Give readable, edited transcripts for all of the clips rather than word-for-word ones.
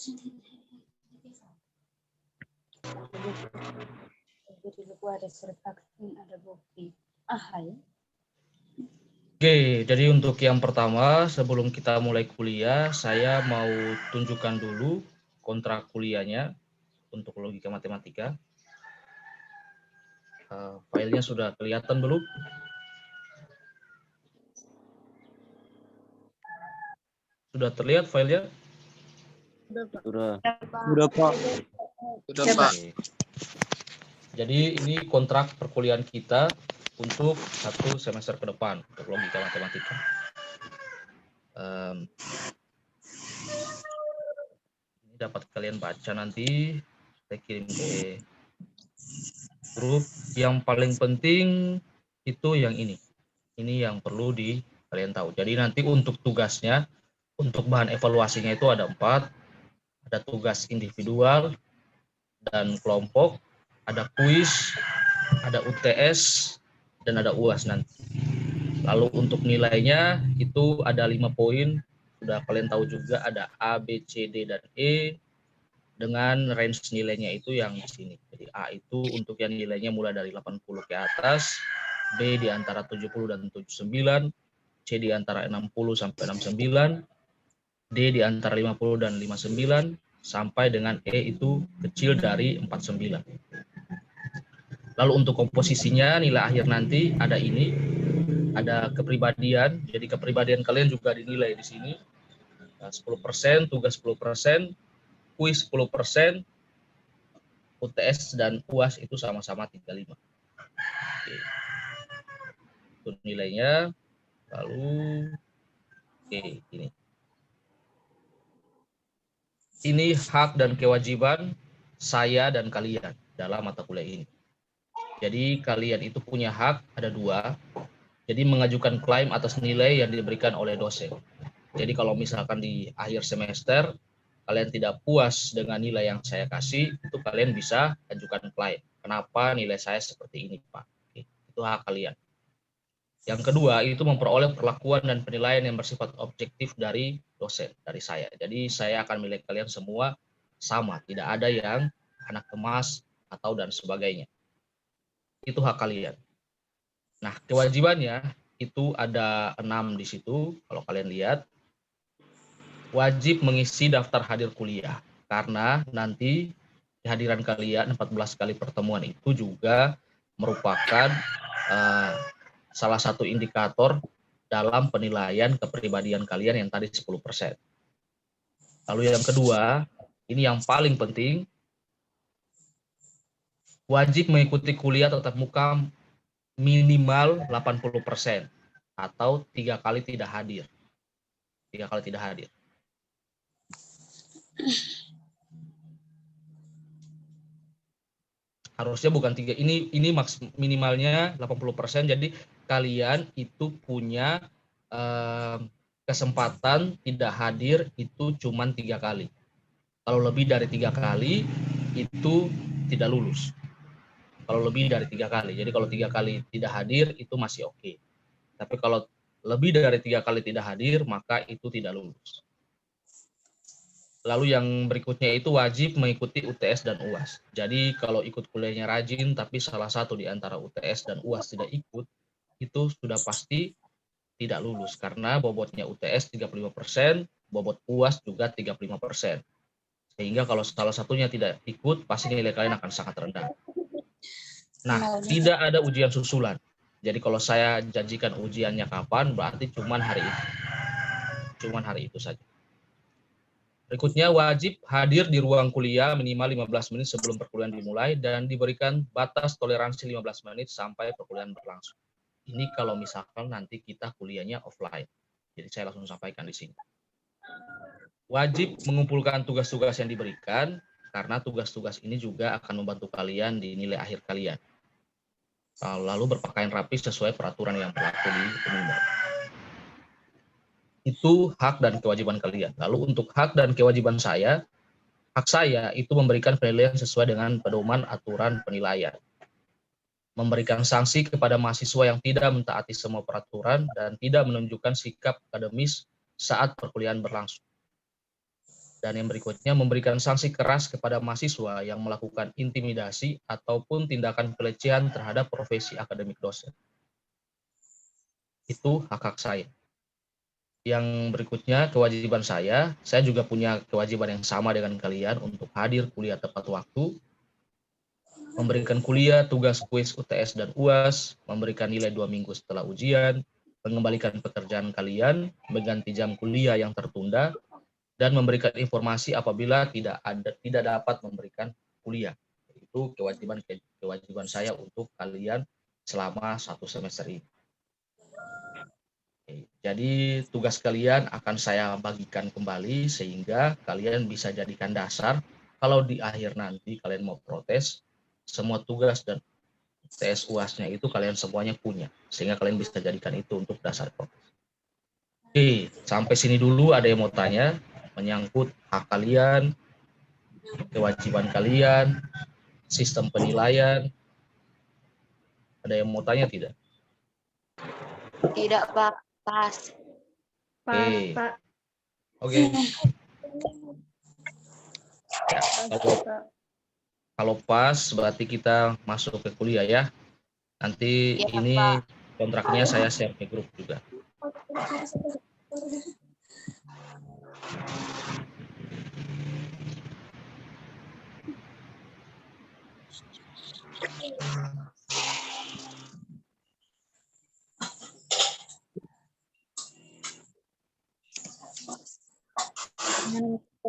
ada bukti. Ahai. Oke, jadi untuk yang pertama, sebelum kita mulai kuliah, saya mau tunjukkan dulu kontrak kuliahnya untuk logika matematika. Filenya sudah kelihatan belum? Sudah terlihat filenya? Sudah. Udah, Pak. Sudah, Pak. Jadi ini kontrak perkuliahan kita untuk 1 semester ke depan untuk logika matematika. Ini dapat kalian baca nanti, saya kirim ke grup. Yang paling penting itu yang ini yang perlu kalian tahu. Jadi nanti untuk tugasnya, untuk bahan evaluasinya itu ada 4, ada tugas individual dan kelompok, ada kuis, ada UTS, dan ada UAS nanti. Lalu untuk nilainya itu ada 5 poin, sudah kalian tahu juga, ada A, B, C, D, dan E, dengan range nilainya itu yang di sini. Jadi A itu untuk yang nilainya mulai dari 80 ke atas, B di antara 70 dan 79, C di antara 60 sampai 69, D di antara 50 dan 59, sampai dengan E itu kecil dari 49. Lalu untuk komposisinya, nilai akhir nanti ada ini, ada kepribadian. Jadi kepribadian kalian juga dinilai di sini. 10%, tugas 10%, kuis 10%, UTS dan UAS itu sama-sama 35. Oke. Itu nilainya. Lalu ini hak dan kewajiban saya dan kalian dalam mata kuliah ini. Jadi kalian itu punya hak, ada 2. Jadi mengajukan klaim atas nilai yang diberikan oleh dosen. Jadi kalau misalkan di akhir semester kalian tidak puas dengan nilai yang saya kasih, itu kalian bisa ajukan klaim. Kenapa nilai saya seperti ini, Pak? Oke, itu hak kalian. Yang kedua, itu memperoleh perlakuan dan penilaian yang bersifat objektif dari dosen, dari saya. Jadi saya akan menilai kalian semua sama, tidak ada yang anak emas atau dan sebagainya. Itu hak kalian. Nah, kewajibannya itu ada 6 di situ, kalau kalian lihat. Wajib mengisi daftar hadir kuliah, karena nanti kehadiran kalian 14 kali pertemuan itu juga merupakan salah satu indikator dalam penilaian kepribadian kalian yang tadi 10%. Lalu yang kedua, ini yang paling penting, wajib mengikuti kuliah tatap muka minimal 80% atau 3 kali tidak hadir. 3 kali tidak hadir. Harusnya bukan 3, ini minimalnya 80%, jadi kalian itu punya kesempatan tidak hadir itu cuma 3 kali. Kalau lebih dari 3 kali itu tidak lulus. Kalau lebih dari 3 kali, jadi kalau 3 kali tidak hadir itu masih oke. Tapi kalau lebih dari 3 kali tidak hadir maka itu tidak lulus. Lalu yang berikutnya itu wajib mengikuti UTS dan UAS. Jadi kalau ikut kuliahnya rajin tapi salah satu di antara UTS dan UAS tidak ikut, itu sudah pasti tidak lulus karena bobotnya UTS 35%, bobot UAS juga 35%. Sehingga kalau salah satunya tidak ikut, pasti nilai kalian akan sangat rendah. Nah, tidak ada ujian susulan. Jadi kalau saya janjikan ujiannya kapan, berarti cuman hari itu. Cuman hari itu saja. Berikutnya, wajib hadir di ruang kuliah minimal 15 menit sebelum perkuliahan dimulai dan diberikan batas toleransi 15 menit sampai perkuliahan berlangsung. Ini kalau misalkan nanti kita kuliahnya offline. Jadi saya langsung sampaikan di sini. Wajib mengumpulkan tugas-tugas yang diberikan, karena tugas-tugas ini juga akan membantu kalian di nilai akhir kalian. Lalu berpakaian rapi sesuai peraturan yang berlaku di Unimar. Itu hak dan kewajiban kalian. Lalu untuk hak dan kewajiban saya, hak saya itu memberikan penilaian sesuai dengan pedoman aturan penilaian. Memberikan sanksi kepada mahasiswa yang tidak mentaati semua peraturan dan tidak menunjukkan sikap akademis saat perkuliahan berlangsung. Dan yang berikutnya, memberikan sanksi keras kepada mahasiswa yang melakukan intimidasi ataupun tindakan pelecehan terhadap profesi akademik dosen. Itu hak-hak saya. Yang berikutnya, kewajiban saya juga punya kewajiban yang sama dengan kalian untuk hadir kuliah tepat waktu, memberikan kuliah, tugas kuis UTS dan UAS, memberikan nilai 2 minggu setelah ujian, mengembalikan pekerjaan kalian, mengganti jam kuliah yang tertunda, dan memberikan informasi apabila tidak dapat memberikan kuliah. Itu kewajiban saya untuk kalian selama 1 semester ini. Jadi tugas kalian akan saya bagikan kembali sehingga kalian bisa jadikan dasar kalau di akhir nanti kalian mau protes, semua tugas dan tes UAS-nya itu kalian semuanya punya sehingga kalian bisa jadikan itu untuk dasar protes. Oke, sampai sini dulu ada yang mau tanya menyangkut hak kalian, kewajiban kalian, sistem penilaian. Ada yang mau tanya tidak? Tidak, Pak. Pas. Oke. Pak. Oke. Ya, kalau pas berarti kita masuk ke kuliah ya. Nanti Ya, ini Pak. kontraknya saya share ke grup juga.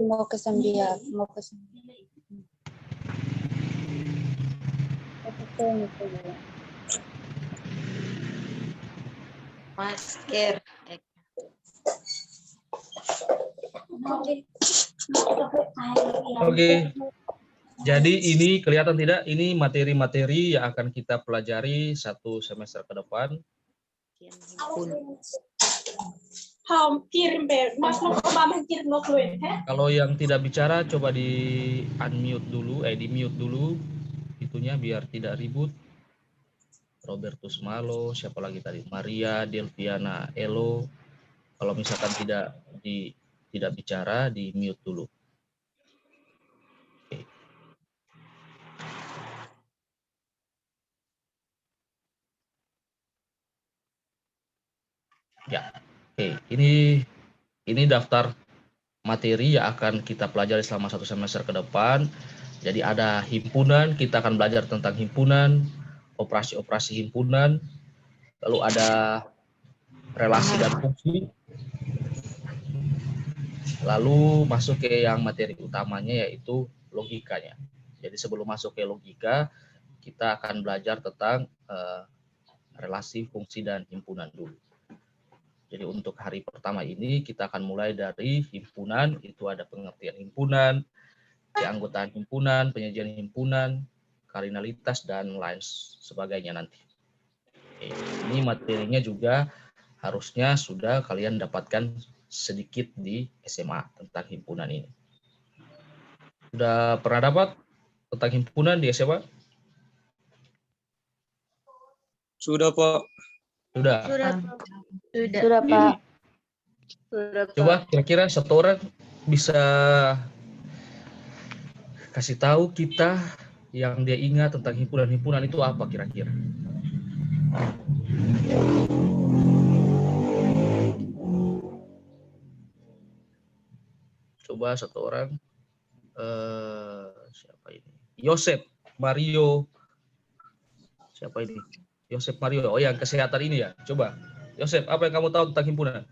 Mau ke Zambia, mau ke Zambia. Masker. Oke. Jadi ini kelihatan tidak? Ini materi-materi yang akan kita pelajari 1 semester ke depan. Kalau yang tidak bicara coba di unmute dulu, di mute dulu itunya biar tidak ribut. Robertus Malo, siapa lagi tadi? Maria, Delviana, Elo. Kalau misalkan tidak bicara di mute dulu. Oke. Ya. Oke, ini daftar materi yang akan kita pelajari selama 1 semester ke depan. Jadi ada himpunan, kita akan belajar tentang himpunan, operasi-operasi himpunan, lalu ada relasi dan fungsi, lalu masuk ke yang materi utamanya yaitu logikanya. Jadi sebelum masuk ke logika, kita akan belajar tentang relasi, fungsi, dan himpunan dulu. Jadi untuk hari pertama ini kita akan mulai dari himpunan, itu ada pengertian himpunan, keanggotaan himpunan, penyajian himpunan, kardinalitas, dan lain sebagainya nanti. Oke, ini materinya juga harusnya sudah kalian dapatkan sedikit di SMA tentang himpunan ini. Sudah pernah dapat tentang himpunan di SMA? Sudah, Pak. Sudah. Sudah, Pak. Coba kira-kira satu orang bisa kasih tahu kita yang dia ingat tentang himpunan-himpunan itu apa kira-kira? Coba satu orang. Siapa ini? Yosep Mario. Siapa ini? Yosep Mario. Oh, yang kesehatan ini ya. Coba. Yosep, apa yang kamu tahu tentang himpunan?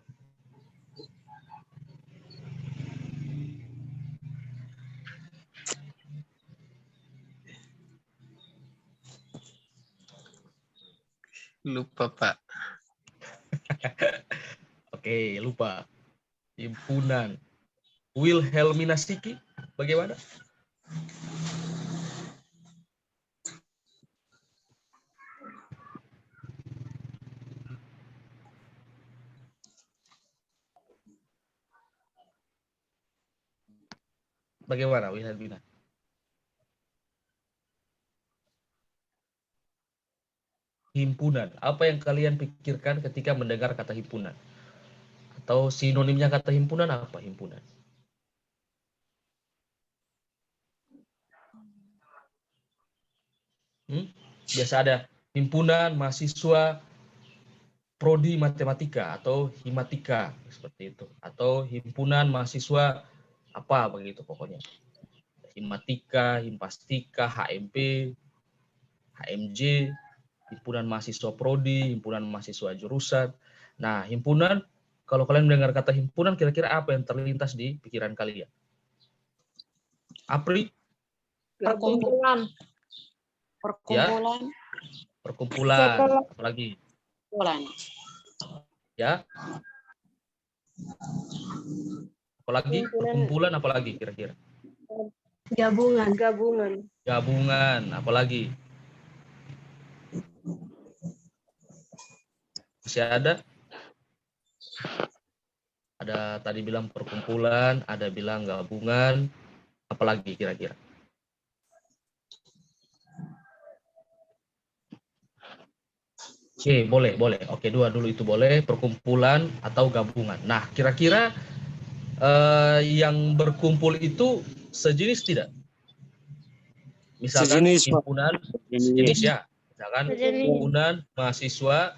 Lupa, Pak. Oke, lupa. Himpunan. Wilhelmina Siki, bagaimana? Bagaimana Wilhelmina? Himpunan. Apa yang kalian pikirkan ketika mendengar kata himpunan? Atau sinonimnya kata himpunan apa himpunan? Biasa ada himpunan mahasiswa prodi matematika atau himatika seperti itu, atau himpunan mahasiswa apa begitu pokoknya. Himatika, himpastika, HMP, HMJ, himpunan mahasiswa prodi, himpunan mahasiswa jurusan. Nah, himpunan, kalau kalian mendengar kata himpunan, kira-kira apa yang terlintas di pikiran kalian? Apri? Perkumpulan. Ya, Perkumpulan. perkumpulan. Apalagi? Perkumpulan. Ya. Apalagi? Perkumpulan apalagi kira-kira? Gabungan. Gabungan, apalagi? Masih ada? Ada tadi bilang perkumpulan, ada bilang gabungan, apalagi kira-kira? Oke, boleh. Oke, dua dulu itu boleh, perkumpulan atau gabungan. Nah, kira-kira yang berkumpul itu sejenis tidak? Misalkan Sejenis, Pak. himpunan sejenis ya. Misalkan himpunan mahasiswa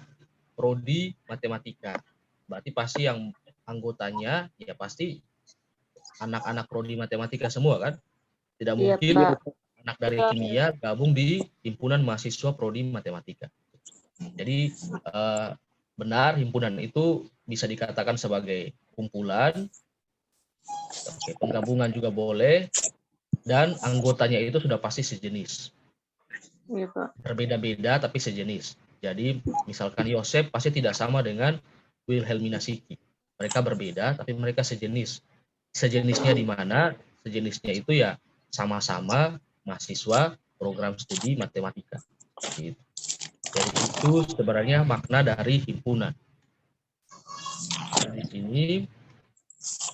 prodi matematika. Berarti pasti yang anggotanya ya pasti anak-anak prodi matematika semua kan? Tidak mungkin anak dari kimia gabung di himpunan mahasiswa prodi matematika. Jadi benar himpunan itu bisa dikatakan sebagai kumpulan, penggabungan juga boleh, dan anggotanya itu sudah pasti sejenis. Berbeda-beda tapi sejenis. Jadi misalkan Yosef pasti tidak sama dengan Wilhelmina Siki. Mereka berbeda tapi mereka sejenis. Sejenisnya di mana? Sejenisnya itu ya sama-sama mahasiswa program studi matematika. Gitu. Jadi itu sebenarnya makna dari himpunan. Di sini,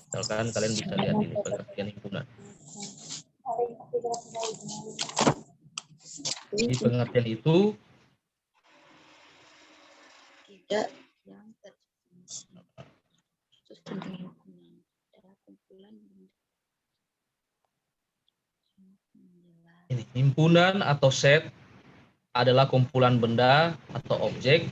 misalkan kalian bisa lihat ini pengertian himpunan. Di pengertian itu tidak yang terdefinisi adalah kumpulan ini himpunan atau set adalah kumpulan benda atau objek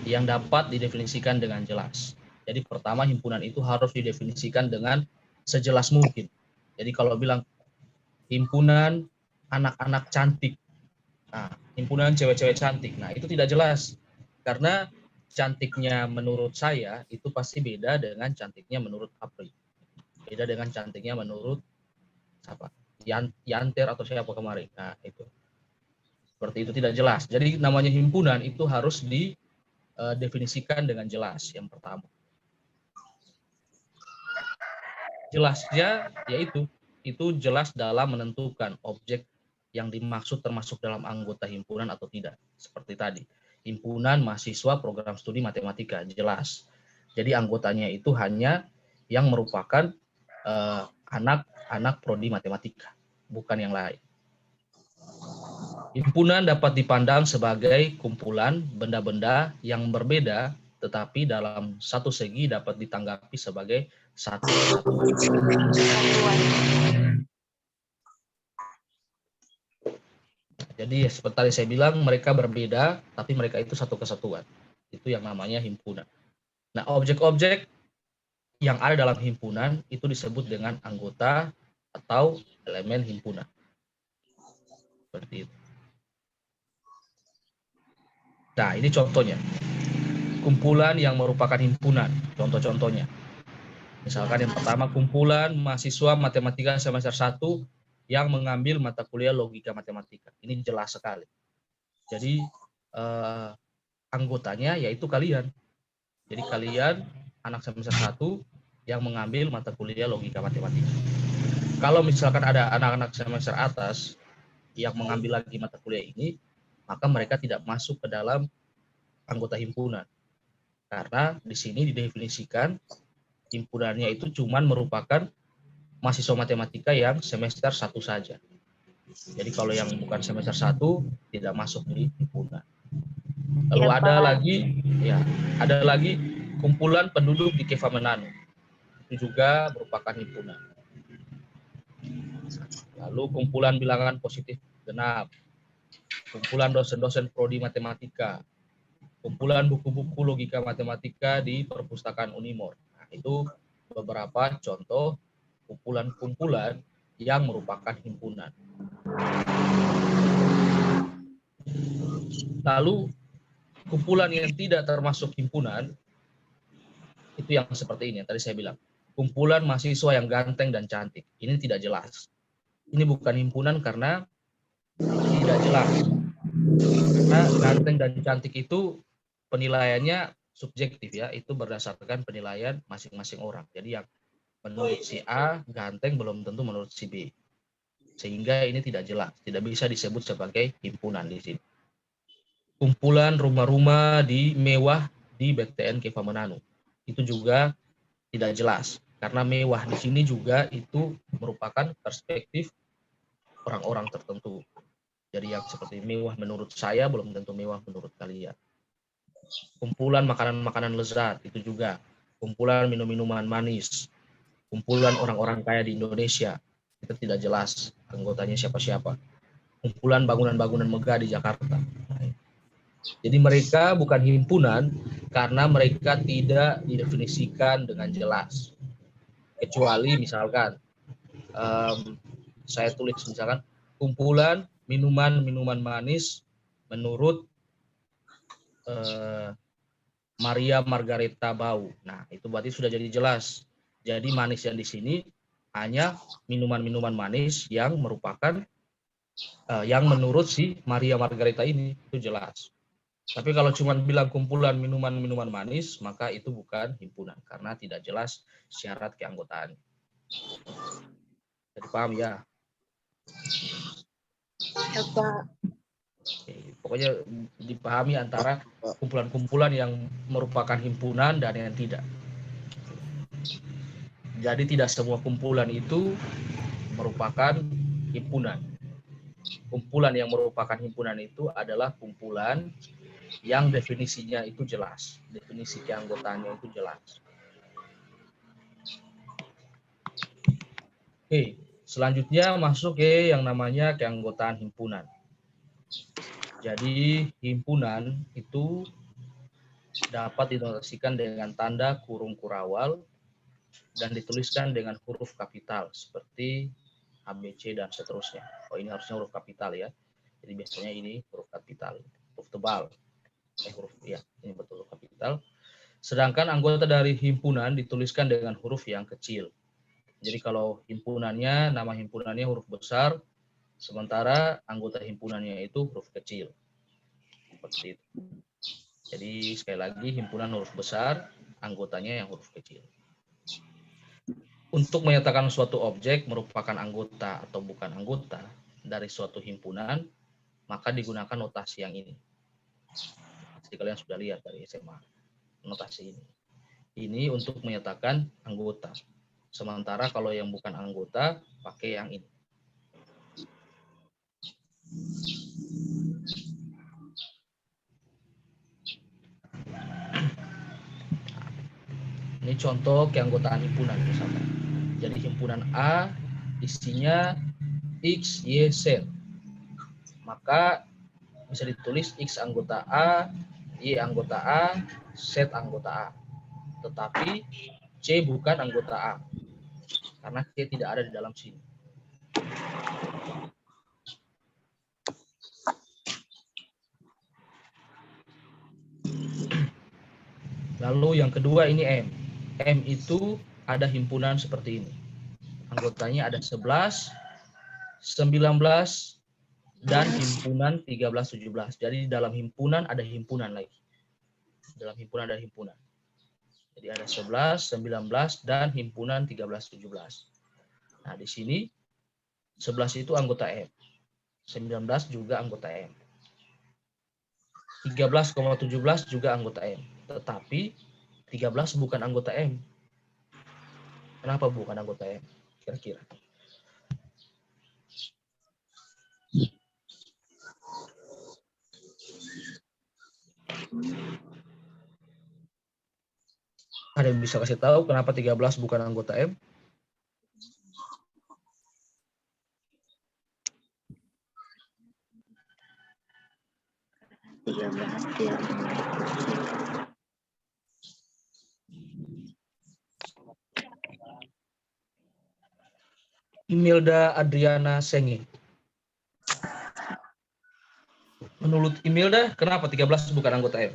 yang dapat didefinisikan dengan jelas. Jadi pertama himpunan itu harus didefinisikan dengan sejelas mungkin. Jadi kalau bilang himpunan anak-anak cantik, nah, himpunan cewek-cewek cantik, nah itu tidak jelas. Karena cantiknya menurut saya itu pasti beda dengan cantiknya menurut Apri. Beda dengan cantiknya menurut siapa? Yanter atau siapa kemarin. Nah, itu. Seperti itu tidak jelas. Jadi namanya himpunan itu harus didefinisikan dengan jelas yang pertama. Jelasnya yaitu itu jelas dalam menentukan objek yang dimaksud termasuk dalam anggota himpunan atau tidak. Seperti tadi, himpunan mahasiswa program studi matematika jelas. Jadi anggotanya itu hanya yang merupakan anak-anak prodi matematika, bukan yang lain. Himpunan dapat dipandang sebagai kumpulan benda-benda yang berbeda, tetapi dalam satu segi dapat ditanggapi sebagai satu kesatuan. Jadi seperti tadi saya bilang, mereka berbeda, tapi mereka itu satu kesatuan. Itu yang namanya himpunan. Nah, objek-objek yang ada dalam himpunan itu disebut dengan anggota atau elemen himpunan. Seperti itu. Nah, ini contohnya. Kumpulan yang merupakan himpunan. Contoh-contohnya. Misalkan yang pertama, kumpulan mahasiswa matematika semester 1 yang mengambil mata kuliah logika matematika. Ini jelas sekali. Jadi, anggotanya yaitu kalian. Jadi kalian anak semester 1 yang mengambil mata kuliah logika matematika. Kalau misalkan ada anak-anak semester atas yang mengambil lagi mata kuliah ini, maka mereka tidak masuk ke dalam anggota himpunan. Karena di sini didefinisikan himpunannya itu cuma merupakan mahasiswa matematika yang semester 1 saja. Jadi kalau yang bukan semester 1 tidak masuk di himpunan. Lalu ada lagi kumpulan penduduk di Keva Menanu. Itu juga merupakan himpunan. Lalu kumpulan bilangan positif genap. kumpulan dosen-dosen prodi matematika, kumpulan buku-buku logika matematika di perpustakaan Unimor. Nah, itu beberapa contoh kumpulan-kumpulan yang merupakan himpunan. Lalu kumpulan yang tidak termasuk himpunan itu yang seperti ini yang tadi saya bilang. Kumpulan mahasiswa yang ganteng dan cantik. Ini tidak jelas. Ini bukan himpunan karena tidak jelas. Karena ganteng dan cantik itu penilaiannya subjektif ya, itu berdasarkan penilaian masing-masing orang. Jadi yang menurut si A ganteng belum tentu menurut si B. Sehingga ini tidak jelas, tidak bisa disebut sebagai himpunan di sini. Kumpulan rumah-rumah di mewah di BTN Keva Menanu. Itu juga tidak jelas karena mewah di sini juga itu merupakan perspektif orang-orang tertentu. Jadi yang seperti mewah menurut saya belum tentu mewah menurut kalian. Kumpulan makanan-makanan lezat itu juga. Kumpulan minum-minuman manis. Kumpulan orang-orang kaya di Indonesia. Itu tidak jelas anggotanya siapa-siapa. Kumpulan bangunan-bangunan megah di Jakarta. Jadi mereka bukan himpunan karena mereka tidak didefinisikan dengan jelas. Kecuali misalkan saya tulis misalkan kumpulan minuman-minuman manis menurut Maria Margareta Bau. Nah, itu berarti sudah jadi jelas. Jadi manis yang di sini hanya minuman-minuman manis yang merupakan yang menurut si Maria Margareta ini, itu jelas. Tapi kalau cuma bilang kumpulan minuman-minuman manis, maka itu bukan himpunan karena tidak jelas syarat keanggotaan. Jadi paham ya? Ya, Pak. Oke, pokoknya dipahami antara kumpulan-kumpulan yang merupakan himpunan dan yang tidak. Jadi tidak semua kumpulan itu merupakan himpunan. Kumpulan yang merupakan himpunan itu adalah kumpulan yang definisinya itu jelas. Definisi keanggotaannya itu jelas. Oke, selanjutnya masuk ke yang namanya keanggotaan himpunan. Jadi himpunan itu dapat dinotasikan dengan tanda kurung kurawal dan dituliskan dengan huruf kapital seperti ABC dan seterusnya. Oh, ini harusnya huruf kapital ya. Jadi biasanya ini huruf kapital, huruf tebal. Huruf ya, ini betul huruf kapital. Sedangkan anggota dari himpunan dituliskan dengan huruf yang kecil. Jadi kalau himpunannya, nama himpunannya huruf besar, sementara anggota himpunannya itu huruf kecil. Seperti itu. Jadi sekali lagi himpunan huruf besar, anggotanya yang huruf kecil. Untuk menyatakan suatu objek merupakan anggota atau bukan anggota dari suatu himpunan, maka digunakan notasi yang ini. Pasti kalian sudah lihat dari SMA, notasi ini. Ini untuk menyatakan anggota. Sementara kalau yang bukan anggota, pakai yang ini. Ini contoh keanggotaan himpunan misalkan. Jadi himpunan A isinya X, Y, Z. Maka bisa ditulis X anggota A, Y anggota A, Z anggota A. Tetapi C bukan anggota A. Karena C tidak ada di dalam sini. Lalu yang kedua ini M. M itu ada himpunan seperti ini. Anggotanya ada 11, 19, dan himpunan 13, 17. Jadi di dalam himpunan ada himpunan lagi. Dalam himpunan ada himpunan. Jadi ada 11, 19, dan himpunan 13, 17. Nah di sini 11 itu anggota M. 19 juga anggota M. 13,17 juga anggota M. Tetapi 13 bukan anggota M. Kenapa bukan anggota M? Kira-kira. Ada yang bisa kasih tahu kenapa 13 bukan anggota M? 13 dia. Imelda Adriana Senge. Menurut Imelda, kenapa 13 bukan anggota M?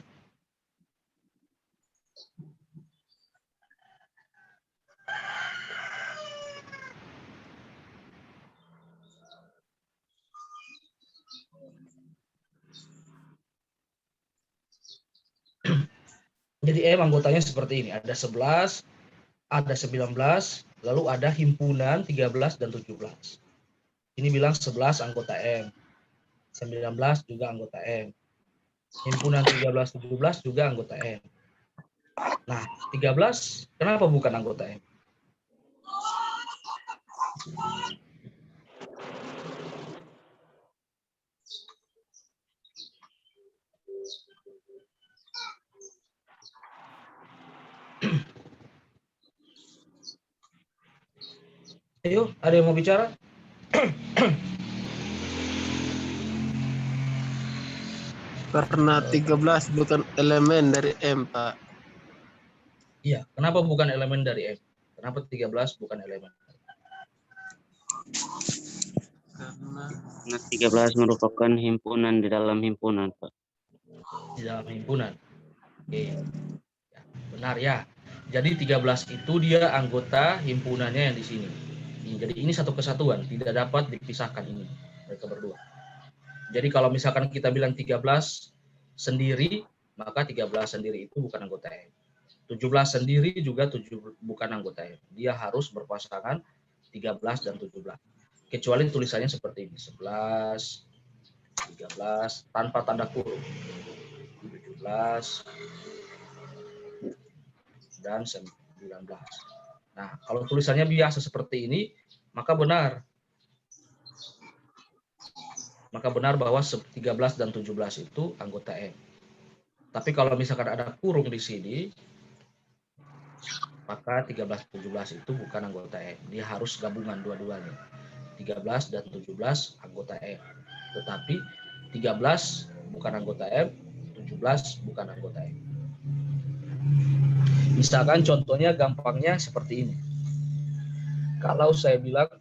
Jadi M anggotanya seperti ini. Ada 11, ada 19, lalu ada himpunan 13 dan 17. Ini bilang 11 anggota M. 19 juga anggota M. Himpunan 13, 17 juga anggota M. Nah, 13 kenapa bukan anggota M? Ayo, ada yang mau bicara? Karena 13 bukan elemen dari M, Pak. Iya, kenapa bukan elemen dari M? Kenapa 13 bukan elemen? Karena 13 merupakan himpunan di dalam himpunan, Pak. Di dalam himpunan. Oke. Ya, benar ya. Jadi 13 itu dia anggota himpunannya yang di sini. Jadi ini satu kesatuan, tidak dapat dipisahkan ini mereka berdua. Jadi kalau misalkan kita bilang 13 sendiri, maka 13 sendiri itu bukan anggota M. 17 sendiri juga bukan anggota M. Dia harus berpasangan 13 dan 17. Kecuali tulisannya seperti ini, 11, 13 tanpa tanda kurung. 17 dan 19. Nah, kalau tulisannya biasa seperti ini, maka benar. Maka benar bahwa 13 dan 17 itu anggota M. Tapi kalau misalkan ada kurung di sini, maka 13 17 itu bukan anggota M. Dia harus gabungan dua-duanya. 13 dan 17 anggota M. Tetapi 13 bukan anggota M, 17 bukan anggota M. Misalkan contohnya gampangnya seperti ini. Kalau saya bilang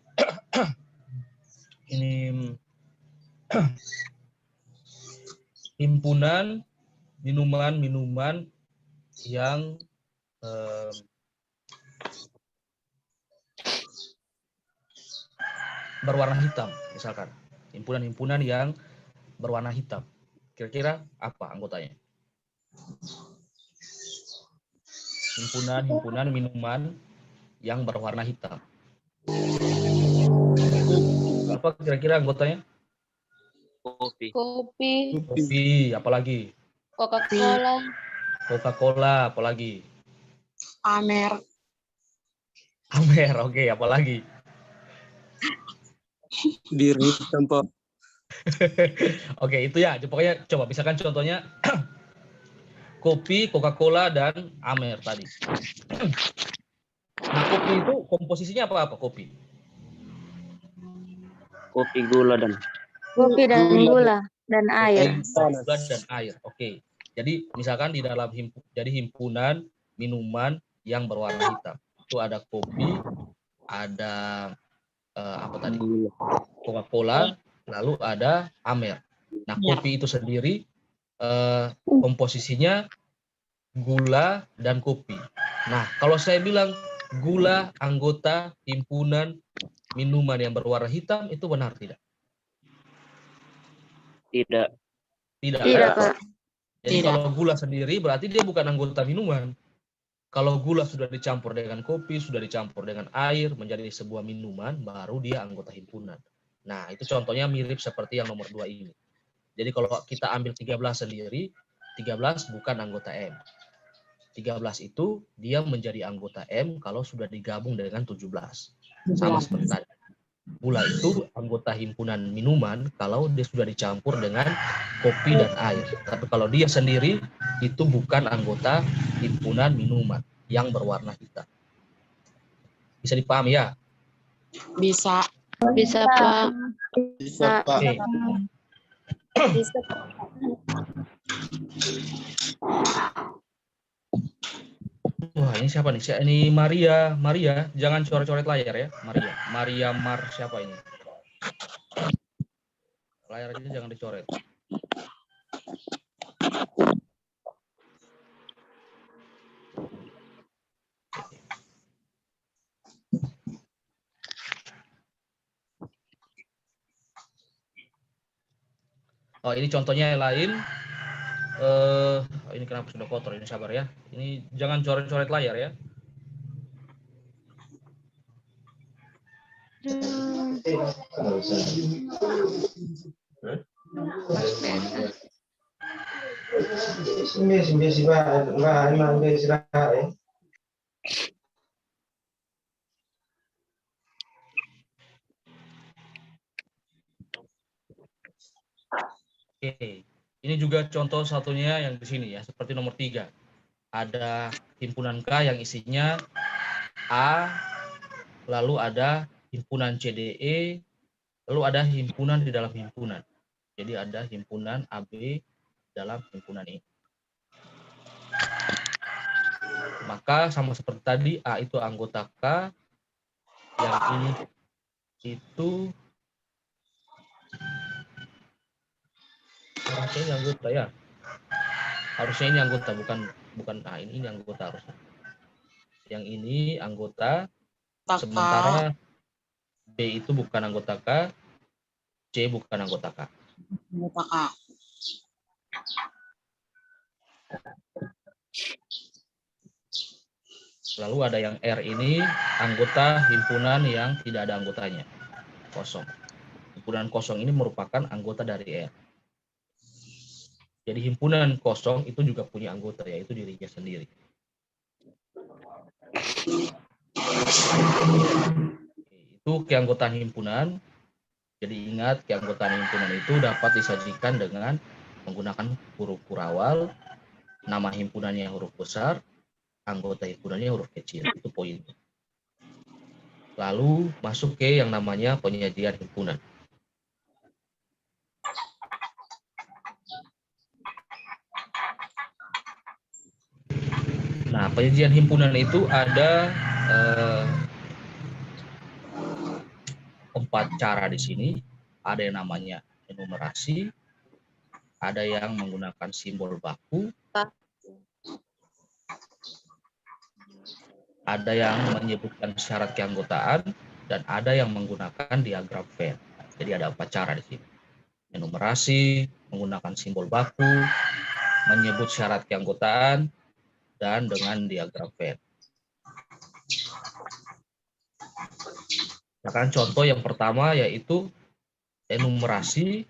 ini himpunan minuman-minuman yang berwarna hitam, misalkan himpunan-himpunan yang berwarna hitam, kira-kira apa anggotanya? Himpunan-himpunan minuman yang berwarna hitam. Apa kira-kira anggotanya? Kopi. Kopi, apalagi? Coca-Cola. Coca-Cola, apalagi? Amer. Amer, oke, apalagi? Bir hitam, Pak. Oke, itu ya. Pokoknya coba misalkan contohnya kopi, Coca-Cola, dan Amer tadi. Nah, kopi itu komposisinya apa kopi? Kopi, gula, dan Gula dan air. Gula dan air. Oke. Jadi misalkan di dalam himpunan minuman yang berwarna hitam. Itu ada kopi, ada apa tadi? Coca-Cola, lalu ada Amer. Nah, kopi itu sendiri komposisinya gula dan kopi. Nah, kalau saya bilang gula anggota himpunan minuman yang berwarna hitam, itu benar tidak? tidak. Tidak, Pak. Jadi Tidak. kalau gula sendiri berarti dia bukan anggota minuman. Kalau gula sudah dicampur dengan kopi, sudah dicampur dengan air menjadi sebuah minuman, baru dia anggota himpunan. Nah, itu contohnya mirip seperti yang nomor 2 ini. Jadi kalau kita ambil 13 sendiri, 13 bukan anggota M. 13 itu dia menjadi anggota M kalau sudah digabung dengan 17. Sama seperti tadi. Gula itu anggota himpunan minuman kalau dia sudah dicampur dengan kopi dan air. Tapi kalau dia sendiri itu bukan anggota himpunan minuman yang berwarna hitam. Bisa dipahami ya? Bisa. Bisa, Pak. bisa, Pak. Oke. Bisa, Pak. Wah, ini siapa nih? Ini Maria. Maria, jangan coret-coret layar ya. Maria. Maria Mar siapa ini? Layar aja jangan dicoret. Oh, ini contohnya yang lain. Ini kenapa sudah kotor? Ini sabar ya. Ini jangan coret-coret layar ya. Oke. Ini juga contoh satunya yang di sini ya, seperti nomor 3. Ada himpunan K yang isinya A, lalu ada himpunan CDE, lalu ada himpunan di dalam himpunan. Jadi ada himpunan AB dalam himpunan ini. Maka sama seperti tadi, A itu anggota K, yang ini itu harusnya ini anggota ya. Harusnya ini anggota, bukan A, ini anggota harusnya. Yang ini anggota, sementara B itu bukan anggota K, C bukan anggota K. Anggota K. Lalu ada yang R ini anggota himpunan yang tidak ada anggotanya, kosong. Himpunan kosong ini merupakan anggota dari R. Jadi himpunan kosong itu juga punya anggota, yaitu dirinya sendiri. Itu keanggotaan himpunan. Jadi ingat, keanggotaan himpunan itu dapat disajikan dengan menggunakan huruf kurawal, nama himpunannya huruf besar, anggota himpunannya huruf kecil. Itu poin. Lalu masuk ke yang namanya penyajian himpunan. Nah, penyajian himpunan itu ada 4 cara di sini. Ada yang namanya enumerasi, ada yang menggunakan simbol baku, ada yang menyebutkan syarat keanggotaan, dan ada yang menggunakan diagram Venn. Jadi ada 4 cara di sini. Enumerasi, menggunakan simbol baku, menyebut syarat keanggotaan, dan dengan diagram Venn. Misalkan contoh yang pertama yaitu enumerasi.